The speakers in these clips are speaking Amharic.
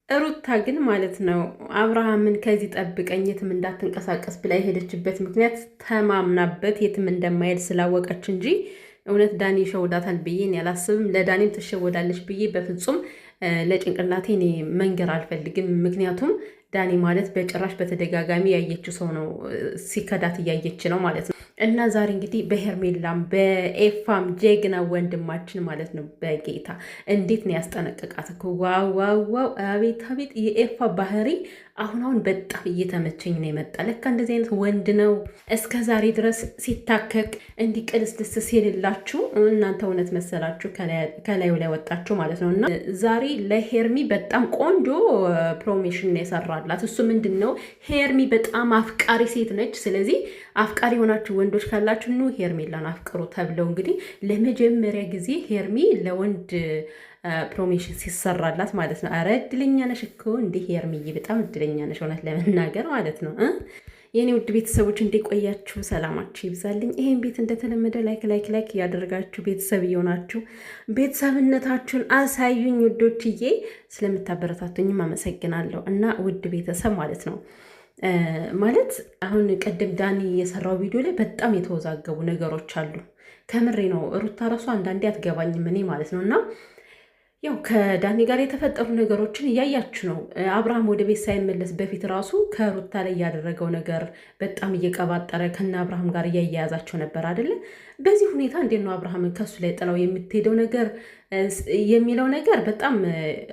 ሩታ ግን ማለት ነው አብርሃምን ከዚህ ጠብቀኝ የትም እንዳትንቀሳቀስ ብላ የሄደችበት ምክንያት ተማምናበት የትም እንደማይሄድ ስላወቀች እንጂ እውነት ዳኒ ይሸውዳታል ብዬ እኔ አላስብም። ለዳኒም ትሸወዳለች ብዬ በፍጹም ለጭንቅላቴ እኔ መንገር አልፈልግም። ምክንያቱም ዳኒ ማለት በጭራሽ በተደጋጋሚ ያየችው ሰው ነው፣ ሲከዳት እያየች ነው ማለት ነው። እና ዛሬ እንግዲህ በሄርሜላም በኤፋም ጀግና ወንድማችን ማለት ነው በጌታ እንዴት ነው ያስጠነቀቃት እኮ ዋው ዋው ዋው! አቤት አቤት! የኤፋ ባህሪ አሁን በጣም እየተመቸኝ ነው የመጣ። ለካ እንደዚህ አይነት ወንድ ነው እስከ ዛሬ ድረስ ሲታከክ እንዲህ ቅልስልስ ሲልላችሁ እናንተ እውነት መሰላችሁ ከላዩ ላይ ወጣችሁ ማለት ነው። እና ዛሬ ለሄርሚ በጣም ቆንጆ ፕሮሞሽን የሰራላት እሱ ምንድን ነው፣ ሄርሚ በጣም አፍቃሪ ሴት ነች። ስለዚህ አፍቃሪ የሆናችሁ ወንዶች ካላችሁ ኑ ሄርሜላን አፍቅሩ ተብለው እንግዲህ ለመጀመሪያ ጊዜ ሄርሚ ለወንድ ፕሮሞሽን ሲሰራላት ማለት ነው። አረ እድለኛ ነሽ እኮ እንዲህ ሄርሚዬ፣ በጣም እድለኛ ነሽ እውነት ለመናገር ማለት ነው። የኔ ውድ ቤተሰቦች እንዲቆያችሁ ሰላማችሁ ይብዛልኝ። ይሄን ቤት እንደተለመደ ላይክ እያደረጋችሁ ቤተሰብ እየሆናችሁ ቤተሰብነታችሁን አሳዩኝ ውዶችዬ። ስለምታበረታቱኝም አመሰግናለሁ። እና ውድ ቤተሰብ ማለት ነው ማለት አሁን ቀደም ዳኒ የሰራው ቪዲዮ ላይ በጣም የተወዛገቡ ነገሮች አሉ። ከምሬ ነው። ሩታ ራሱ አንዳንዴ አትገባኝም እኔ ማለት ነው። እና ያው ከዳኒ ጋር የተፈጠሩ ነገሮችን እያያችሁ ነው። አብርሃም ወደ ቤት ሳይመለስ በፊት ራሱ ከሩታ ላይ ያደረገው ነገር በጣም እየቀባጠረ ከነ አብርሃም ጋር እያያያዛቸው ነበር አይደለ? በዚህ ሁኔታ እንዴት ነው አብርሃምን ከሱ ላይ ጥለው የምትሄደው ነገር የሚለው ነገር በጣም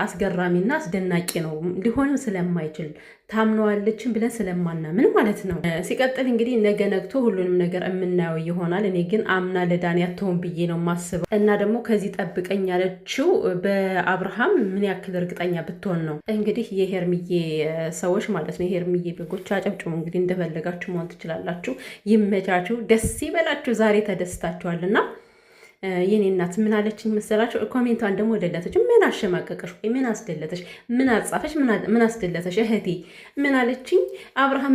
አስገራሚና አስደናቂ ነው። ሊሆንም ስለማይችል ታምነዋለችን ብለን ስለማናምን ማለት ነው። ሲቀጥል እንግዲህ ነገ ነግቶ ሁሉንም ነገር የምናየው ይሆናል። እኔ ግን አምና ለዳኒ አትሆን ብዬ ነው የማስበው። እና ደግሞ ከዚህ ጠብቀኝ ያለችው በአብርሃም ምን ያክል እርግጠኛ ብትሆን ነው? እንግዲህ የሄርሚዬ ሰዎች ማለት ነው፣ የሄርሚዬ በጎች አጨብጭሙ። እንግዲህ እንደፈለጋችሁ መሆን ትችላላችሁ። ይመቻችሁ፣ ደስ ይበላችሁ። ዛሬ ተደስታችኋልና የኔ እናት ምን አለችኝ መሰላችሁ? ኮሜንቷን ደግሞ ደለተች። ምን አሸማቀቀሽ? ምን አስደለተሽ? ምን አጻፈሽ? ምን አስደለተሽ? እህቴ ምን አለችኝ? አብርሃም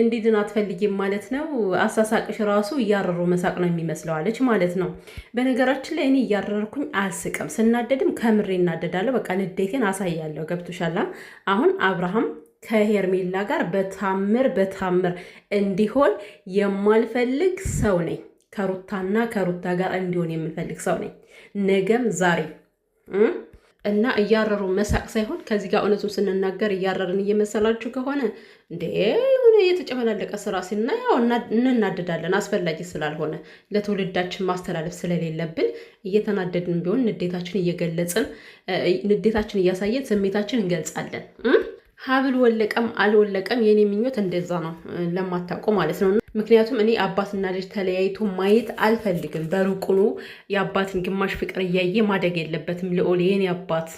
እንዲድን አትፈልጊም ማለት ነው? አሳሳቅሽ ራሱ እያረሩ መሳቅ ነው የሚመስለው አለች ማለት ነው። በነገራችን ላይ እኔ እያረርኩኝ አልስቅም፣ ስናደድም ከምሬ እናደዳለሁ። በቃ ንዴቴን አሳያለሁ። ገብቶሻል? አሁን አብርሃም ከሄርሜላ ጋር በታምር እንዲሆን የማልፈልግ ሰው ነኝ። ከሩታ ጋር እንዲሆን የምፈልግ ሰው ነኝ፣ ነገም ዛሬ እና እያረሩ መሳቅ ሳይሆን ከዚህ ጋር እውነቱን ስንናገር እያረርን እየመሰላችሁ ከሆነ እንዴ የሆነ የተጨመላለቀ ስራ ሲናይ ያው እንናደዳለን። አስፈላጊ ስላልሆነ ለትውልዳችን ማስተላለፍ ስለሌለብን እየተናደድን ቢሆን ንዴታችን እየገለጽን ንዴታችን እያሳየን ስሜታችን እንገልጻለን። ሀብል ወለቀም አልወለቀም የኔ ምኞት እንደዛ ነው፣ ለማታውቁ ማለት ነው። ምክንያቱም እኔ አባትና ልጅ ተለያይቶ ማየት አልፈልግም። በሩቁኑ የአባትን ግማሽ ፍቅር እያየ ማደግ የለበትም። ልዑል የኔ አባት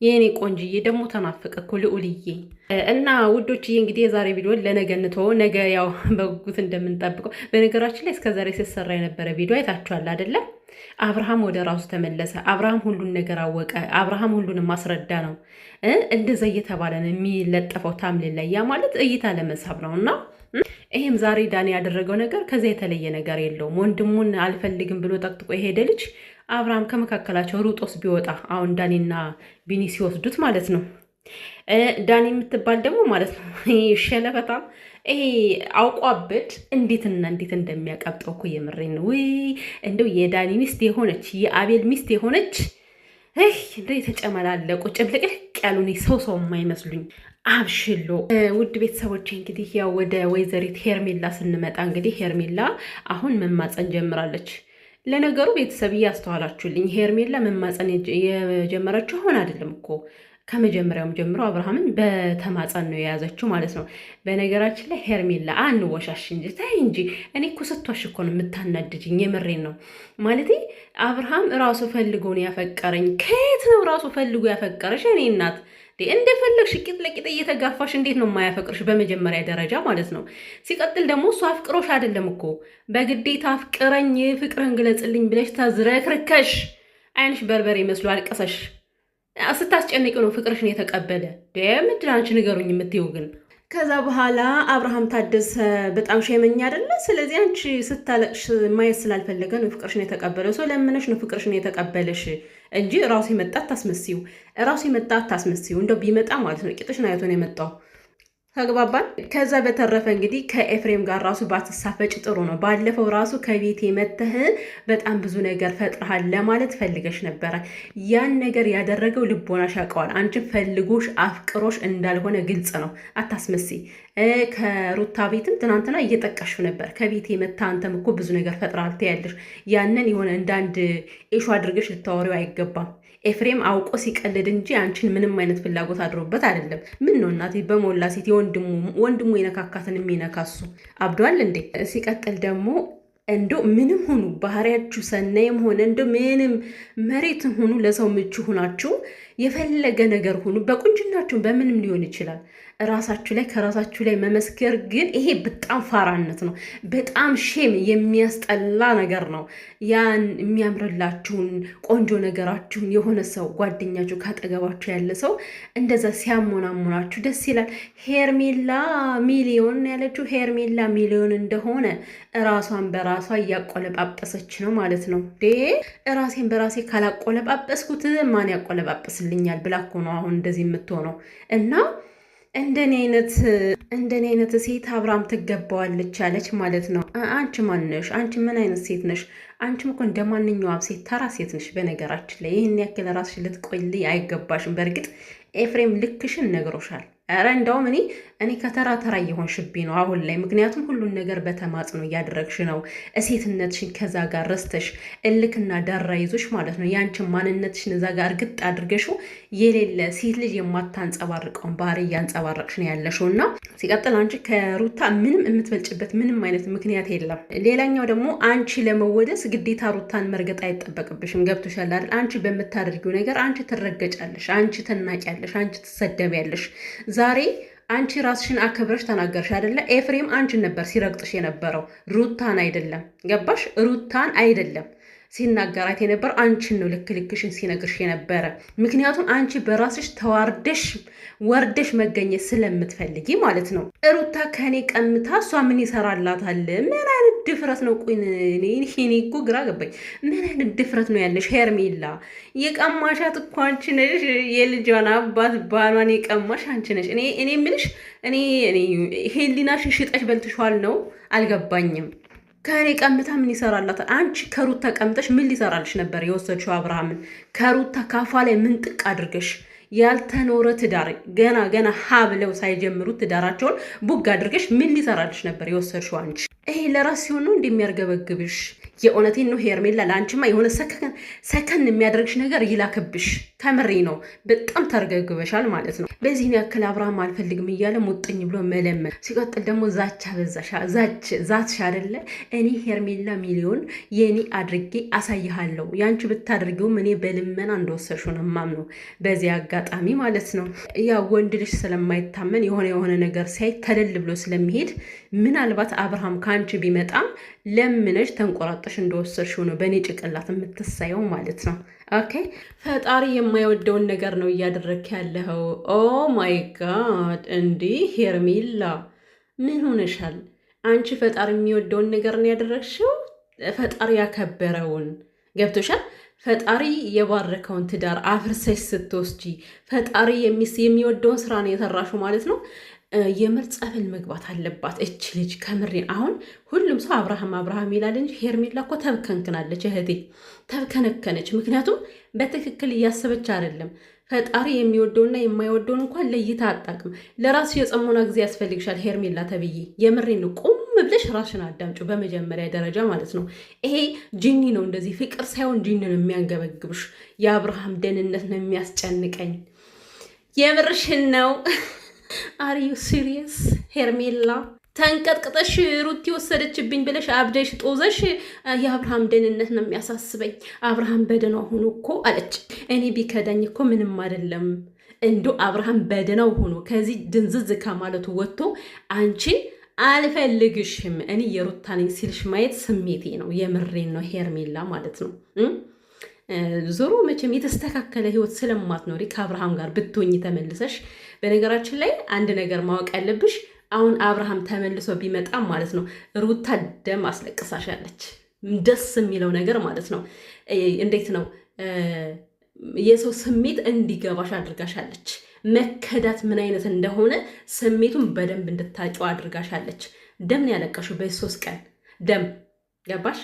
የኔ ቆንጅዬ ደግሞ ተናፈቀ እኮ ልዑልዬ። እና ውዶችዬ እንግዲህ የዛሬ ቪዲዮ ለነገ እንተወው። ነገ ያው በጉጉት እንደምንጠብቀው። በነገራችን ላይ እስከዛሬ ሲሰራ የነበረ ቪዲዮ አይታችኋል አይደለም? አብርሃም ወደ ራሱ ተመለሰ። አብርሃም ሁሉን ነገር አወቀ። አብርሃም ሁሉንም ማስረዳ ነው። እንደዛ እየተባለ ነው የሚለጠፈው ታምሌል ላይ። ያ ማለት እይታ ለመሳብ ነው። እና ይሄም ዛሬ ዳኒ ያደረገው ነገር ከዚያ የተለየ ነገር የለውም። ወንድሙን አልፈልግም ብሎ ጠቅጥቆ የሄደ ልጅ አብርሃም ከመካከላቸው ሩጦስ ቢወጣ አሁን ዳኒና ቢኒ ሲወስዱት ማለት ነው። ዳኒ የምትባል ደግሞ ማለት ነው ሸለፈታም ይሄ አውቋበት እንዴትና እንዴት እንደሚያቀብጠው እኮ የምሬን ነው። እንደው የዳኒ ሚስት የሆነች የአቤል ሚስት የሆነች እንደው የተጨመላለቁ ጭብልቅልቅ ያሉ ሰው የማይመስሉኝ አብሽሎ። ውድ ቤተሰቦች እንግዲህ ያው ወደ ወይዘሪት ሄርሜላ ስንመጣ እንግዲህ ሄርሜላ አሁን መማፀን ጀምራለች። ለነገሩ ቤተሰብ እያስተዋላችሁልኝ ሄርሜላ መማፀን የጀመረችው አሁን አይደለም እኮ ከመጀመሪያውም ጀምሮ አብርሃምን በተማፀን ነው የያዘችው ማለት ነው። በነገራችን ላይ ሄርሜላ አንወሻሽ እንጂ ታይ እንጂ እኔ እኮ ስትዋሽ እኮ ነው የምታናድጅኝ። የምሬን ነው ማለት አብርሃም ራሱ ፈልጎ ነው ያፈቀረኝ። ከየት ነው ራሱ ፈልጎ ያፈቀረሽ? እኔ እናት እንደፈለግሽ ቂጥ ለቂጥ እየተጋፋሽ እንዴት ነው የማያፈቅርሽ? በመጀመሪያ ደረጃ ማለት ነው። ሲቀጥል ደግሞ እሱ አፍቅሮሽ አይደለም እኮ በግዴታ አፍቅረኝ ፍቅርህን ግለጽልኝ ብለሽ ተዝረክርከሽ አይንሽ በርበሬ መስሎ አልቀሰሽ ስታስጨንቅ ነው ፍቅርሽን የተቀበለ። ምንድን አንቺ ንገሩኝ የምትይው ግን ከዛ በኋላ አብርሃም ታደሰ በጣም ሸመኛ አይደለ? ስለዚህ አንቺ ስታለቅሽ ማየት ስላልፈለገ ነው ፍቅርሽን የተቀበለው። ሰው ለምነሽ ነው ፍቅርሽን የተቀበለሽ እንጂ ራሱ የመጣ አታስመስዩ። ራሱ የመጣ አታስመስዩ። እንደው ቢመጣ ማለት ነው ቂጥሽን አይቶ ነው የመጣው። ተግባባን። ከዛ በተረፈ እንግዲህ ከኤፍሬም ጋር ራሱ ባትሳፈጭ ጥሩ ነው። ባለፈው ራሱ ከቤት የመተህ በጣም ብዙ ነገር ፈጥረሃል ለማለት ፈልገሽ ነበረ። ያን ነገር ያደረገው ልቦናሽ ያውቀዋል። አንቺን ፈልጎሽ አፍቅሮሽ እንዳልሆነ ግልጽ ነው። አታስመስይ። ከሩታ ቤትም ትናንትና እየጠቀሽ ነበር። ከቤት የመታ አንተም እኮ ብዙ ነገር ፈጥረሃል ትያለሽ። ያንን የሆነ እንዳንድ ኢሹ አድርገሽ ልታወሪው አይገባም። ኤፍሬም አውቆ ሲቀልድ እንጂ አንቺን ምንም አይነት ፍላጎት አድሮበት አይደለም። ምን ነው እናቴ በሞላ ሴት ወንድሙ የነካካትን የሚነካሱ አብዷል እንዴ? ሲቀጥል ደግሞ እንዶ ምንም ሁኑ ባህሪያችሁ ሰናይም ሆነ እንዶ ምንም መሬትን ሁኑ ለሰው ምቹ ሁናችሁ የፈለገ ነገር ሁኑ በቁንጅናችሁ በምንም ሊሆን ይችላል። ራሳችሁ ላይ ከራሳችሁ ላይ መመስከር ግን ይሄ በጣም ፋራነት ነው። በጣም ሼም የሚያስጠላ ነገር ነው። ያን የሚያምርላችሁን ቆንጆ ነገራችሁን የሆነ ሰው ጓደኛችሁ ካጠገባችሁ ያለ ሰው እንደዛ ሲያሞናሙናችሁ ደስ ይላል። ሄርሜላ ሚሊዮን ያለችው ሄርሜላ ሚሊዮን እንደሆነ ራሷን በራሷ እያቆለጳጰሰች ነው ማለት ነው። ራሴን በራሴ ካላቆለጳጰስኩት ማን ያቆለጳጰስልኛል ብላ እኮ ነው አሁን እንደዚህ የምትሆነው እና እንደኔ አይነት ሴት አብርሃም ትገባዋለች አለች ማለት ነው። አንቺ ማን ነሽ? አንቺ ምን አይነት ሴት ነሽ? አንቺም እኮ እንደ ማንኛውም ሴት ተራ ሴት ነሽ። በነገራችን ላይ ይህን ያክል ራስሽ ልትቆይልኝ አይገባሽም። በእርግጥ ኤፍሬም ልክሽን ነግሮሻል። ኧረ እንደውም እኔ ከተራ ተራ እየሆንሽብኝ ነው አሁን ላይ። ምክንያቱም ሁሉን ነገር በተማጽኖ እያደረግሽ ነው። እሴትነትሽን ከዛ ጋር ረስተሽ እልክና ዳራ ይዞሽ ማለት ነው። ያንቺን ማንነትሽን እዛ ጋር እርግጥ አድርገሽው የሌለ ሴት ልጅ የማታንጸባርቀውን ባህሪ እያንጸባረቅሽ ነው ያለሽው እና ሲቀጥል አንቺ ከሩታ ምንም የምትበልጭበት ምንም አይነት ምክንያት የለም። ሌላኛው ደግሞ አንቺ ለመወደስ ግዴታ ሩታን መርገጥ አይጠበቅብሽም። ገብቶሻል አይደል? አንቺ በምታደርጊው ነገር አንቺ ትረገጫለሽ፣ አንቺ ትናቂያለሽ፣ አንቺ ትሰደቢያለሽ። ዛሬ አንቺ ራስሽን አክብረሽ ተናገርሽ አይደለ? ኤፍሬም አንቺን ነበር ሲረግጥሽ የነበረው ሩታን አይደለም። ገባሽ? ሩታን አይደለም ሲናገራት የነበር አንቺን ነው። ልክሽን ሲነግርሽ የነበረ ምክንያቱም አንቺ በራስሽ ተዋርደሽ ወርደሽ መገኘት ስለምትፈልጊ ማለት ነው። ሩታ ከኔ ቀምታ እሷ ምን ይሰራላታል? ምን አይነት ድፍረት ነው? ቆይ እኔ እኮ ግራ ገባኝ። ምን አይነት ድፍረት ነው ያለሽ ሄርሜላ? የቀማሻት እኮ አንቺ ነሽ። የልጇን አባት ባሏን የቀማሽ አንቺ ነሽ። እኔ የምልሽ ሄሊናሽን ሽጠሽ በልትሿል ነው። አልገባኝም። ከእኔ ቀምታ ምን ይሰራላታል? አንቺ ከሩታ ቀምተሽ ምን ሊሰራልሽ ነበር የወሰድሽው አብርሃምን? ከሩታ ካፏ ላይ ምንጥቅ አድርገሽ ያልተኖረ ትዳር ገና ሀ ብለው ሳይጀምሩት ትዳራቸውን ቡግ አድርገሽ ምን ሊሰራልሽ ነበር የወሰድሽው አንቺ? ይሄ ለራስ ሲሆን ነው እንደሚያርገበግብሽ። የእውነቴን ነው ሄርሜላ፣ ለአንቺማ የሆነ ሰከን የሚያደርግሽ ነገር ይላክብሽ። ከምሬ ነው። በጣም ተርገግበሻል ማለት ነው። በዚህን ያክል አብርሃም አልፈልግም እያለ ሙጥኝ ብሎ መለመን። ሲቀጥል ደግሞ ዛቻ በዛሻ ዛትሽ አይደለ? እኔ ሄርሜላ ሚሊዮን የኔ አድርጌ አሳይሃለሁ። ያንቺ ብታደርጊውም እኔ በልመና እንደወሰድሽው ነው የማምነው። በዚህ አጋጣሚ ማለት ነው ያ ወንድ ልጅ ስለማይታመን የሆነ ነገር ሲያይ ተለል ብሎ ስለሚሄድ ምናልባት አብርሃም ከአንቺ ቢመጣም ለምነሽ ተንቆራጠሽ እንደወሰድሽው ነው በእኔ ጭቅላት የምትሳየው ማለት ነው። ኦኬ፣ ፈጣሪ የማይወደውን ነገር ነው እያደረክ ያለኸው። ኦ ማይ ጋድ! እንዲህ ሄርሜላ ምን ሆነሻል አንቺ? ፈጣሪ የሚወደውን ነገር ነው ያደረግሽው። ፈጣሪ ያከበረውን ገብቶሻል። ፈጣሪ የባረከውን ትዳር አፍርሰሽ ስትወስጂ ፈጣሪ የሚወደውን ስራ ነው የሰራሽው ማለት ነው። የምር ጸበል መግባት አለባት እች ልጅ ከምሬን። አሁን ሁሉም ሰው አብርሃም ይላል እንጂ ሄርሜላ እኮ ተብከንክናለች እህቴ፣ ተብከነከነች። ምክንያቱም በትክክል እያሰበች አይደለም። ፈጣሪ የሚወደውና የማይወደውን እንኳን ለይታ አጣቅም። ለራስሽ የጽሞና ጊዜ ያስፈልግሻል ሄርሜላ ተብዬ። የምሬን ነው። ቁም ብለሽ ራስሽን አዳምጪ በመጀመሪያ ደረጃ ማለት ነው። ይሄ ጂኒ ነው፣ እንደዚህ ፍቅር ሳይሆን ጂኒ ነው የሚያንገበግብሽ። የአብርሃም ደህንነት ነው የሚያስጨንቀኝ። የምርሽን ነው? አር ዩ ሲሪየስ ሄርሜላ? ተንቀጥቅጠሽ ሩቲ ወሰደችብኝ ብለሽ አብደሽ ጦዘሽ የአብርሃም ደህንነት ነው የሚያሳስበኝ። አብርሃም በደህናው ሆኖ እኮ አለች። እኔ ቢከዳኝ እኮ ምንም አይደለም። እንዶ አብርሃም በደህናው ሆኖ ከዚህ ድንዝዝ ከማለቱ ወጥቶ አንቺን አልፈልግሽም እኔ የሩታ ነኝ ሲልሽ ማየት ስሜቴ ነው። የምሬን ነው ሄርሜላ ማለት ነው። ዞሮ መቼም የተስተካከለ ህይወት ስለማትኖሪ ከአብርሃም ጋር ብትሆኝ ተመልሰሽ። በነገራችን ላይ አንድ ነገር ማወቅ ያለብሽ አሁን አብርሃም ተመልሶ ቢመጣም ማለት ነው ሩታ ደም አስለቅሳሻለች። ደስ የሚለው ነገር ማለት ነው እንዴት ነው የሰው ስሜት እንዲገባሽ አድርጋሻለች። መከዳት ምን አይነት እንደሆነ ስሜቱን በደንብ እንድታቂው አድርጋሻለች። ደም ነው ያለቀሽው በ3 ቀን ደም ገባሽ።